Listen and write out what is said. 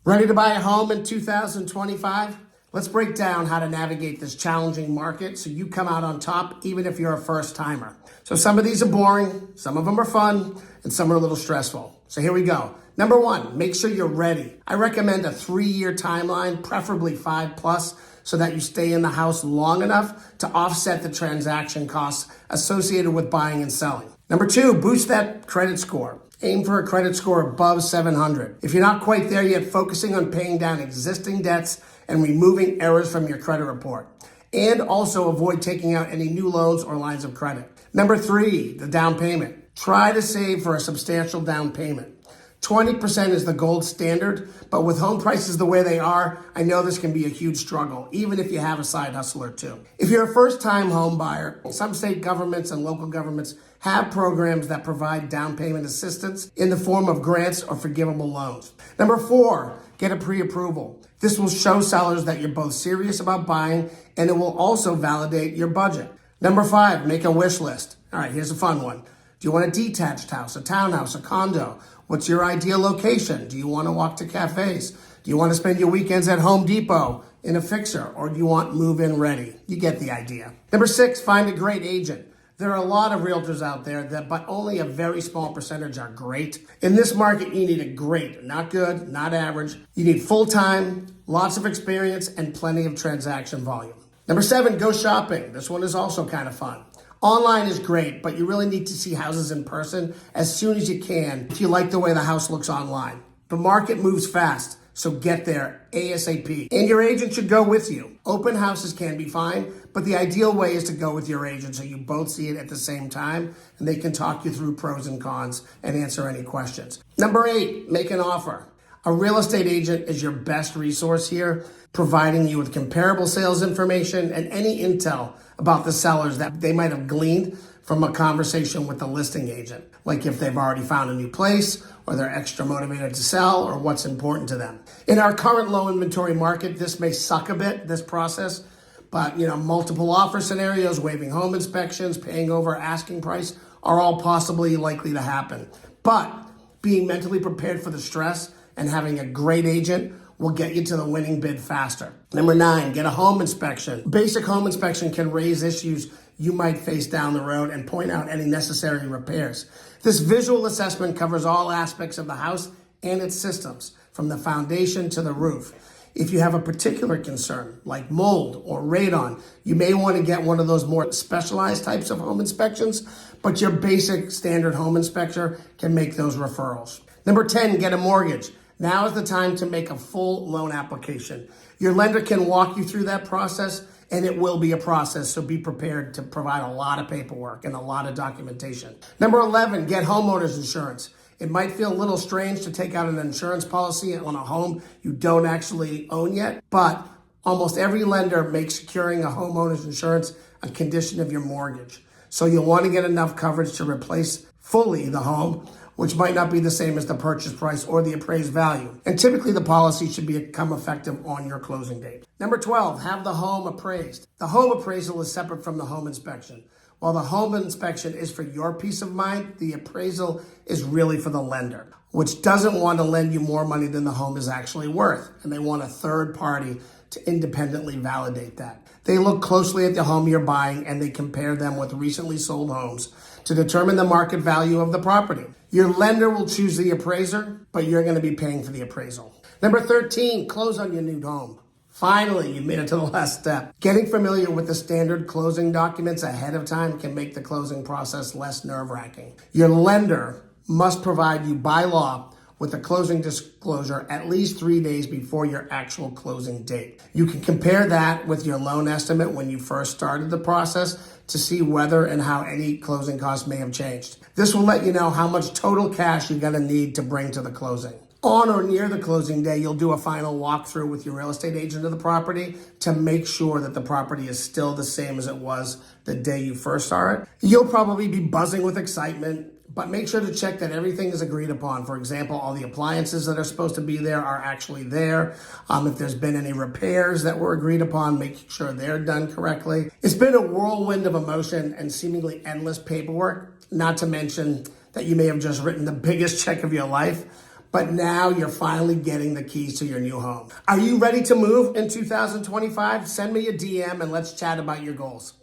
Ready to buy a home in 2025? Let's break down how to navigate this challenging market so you come out on top even if you're a first timer. So some of these are boring, some of them are fun, and some are a little stressful. So here we go. Number one, make sure you're ready. I recommend a 3-year timeline, preferably 5+, so that you stay in the house long enough to offset the transaction costs associated with buying and selling. Number two, boost that credit score. Aim for a credit score above 700. If you're not quite there yet, focusing on paying down existing debts and removing errors from your credit report. And also avoid taking out any new loans or lines of credit. Number three, the down payment. Try to save for a substantial down payment. 20% is the gold standard, but with home prices the way they are, I know this can be a huge struggle, even if you have a side hustle or two. If you're a first-time home buyer, some state governments and local governments have programs that provide down payment assistance in the form of grants or forgivable loans. Number four, get a pre-approval. This will show sellers that you're both serious about buying, and it will also validate your budget. Number five, make a wish list. All right, here's a fun one. Do you want a detached house, a townhouse, a condo? What's your ideal location? Do you want to walk to cafes? Do you want to spend your weekends at Home Depot in a fixer, or do you want move-in ready? You get the idea. Number six, find a great agent. There are a lot of realtors out there, but only a very small percentage are great. In this market, you need a great, not good, not average. You need full-time, lots of experience, and plenty of transaction volume. Number seven, go shopping. This one is also kind of fun. Online is great, but you really need to see houses in person as soon as you can if you like the way the house looks online. The market moves fast, so get there ASAP. And your agent should go with you. Open houses can be fine, but the ideal way is to go with your agent so you both see it at the same time and they can talk you through pros and cons and answer any questions. Number eight, make an offer. A real estate agent is your best resource here, providing you with comparable sales information and any intel about the sellers that they might have gleaned from a conversation with the listing agent, like if they've already found a new place or they're extra motivated to sell or what's important to them. In our current low inventory market, this may suck a bit, this process, but multiple offer scenarios, waiving home inspections, paying over asking price are all possibly likely to happen. But being mentally prepared for the stress and having a great agent will get you to the winning bid faster. Number nine, get a home inspection. Basic home inspection can raise issues you might face down the road and point out any necessary repairs. This visual assessment covers all aspects of the house and its systems, from the foundation to the roof. If you have a particular concern, like mold or radon, you may want to get one of those more specialized types of home inspections, but your basic standard home inspector can make those referrals. Number 10, get a mortgage. Now is the time to make a full loan application. Your lender can walk you through that process, and it will be a process, so be prepared to provide a lot of paperwork and a lot of documentation. Number 11, get homeowners insurance. It might feel a little strange to take out an insurance policy on a home you don't actually own yet, but almost every lender makes securing a homeowner's insurance a condition of your mortgage. So you'll want to get enough coverage to replace fully the home, which might not be the same as the purchase price or the appraised value. And typically the policy should become effective on your closing date. Number 12, have the home appraised. The home appraisal is separate from the home inspection. While the home inspection is for your peace of mind, the appraisal is really for the lender, which doesn't want to lend you more money than the home is actually worth. And they want a third party to independently validate that. They look closely at the home you're buying and they compare them with recently sold homes to determine the market value of the property. Your lender will choose the appraiser, but you're going to be paying for the appraisal. Number 13, close on your new home. Finally, you made it to the last step. Getting familiar with the standard closing documents ahead of time can make the closing process less nerve-wracking. Your lender must provide you by law with a closing disclosure at least 3 days before your actual closing date. You can compare that with your loan estimate when you first started the process to see whether and how any closing costs may have changed. This will let you know how much total cash you're gonna need to bring to the closing. On or near the closing day, you'll do a final walkthrough with your real estate agent of the property to make sure that the property is still the same as it was the day you first saw it. You'll probably be buzzing with excitement, but make sure to check that everything is agreed upon. For example, all the appliances that are supposed to be there are actually there. If there's been any repairs that were agreed upon, make sure they're done correctly. It's been a whirlwind of emotion and seemingly endless paperwork, not to mention that you may have just written the biggest check of your life. but now you're finally getting the keys to your new home. Are you ready to move in 2025? Send me a DM and let's chat about your goals.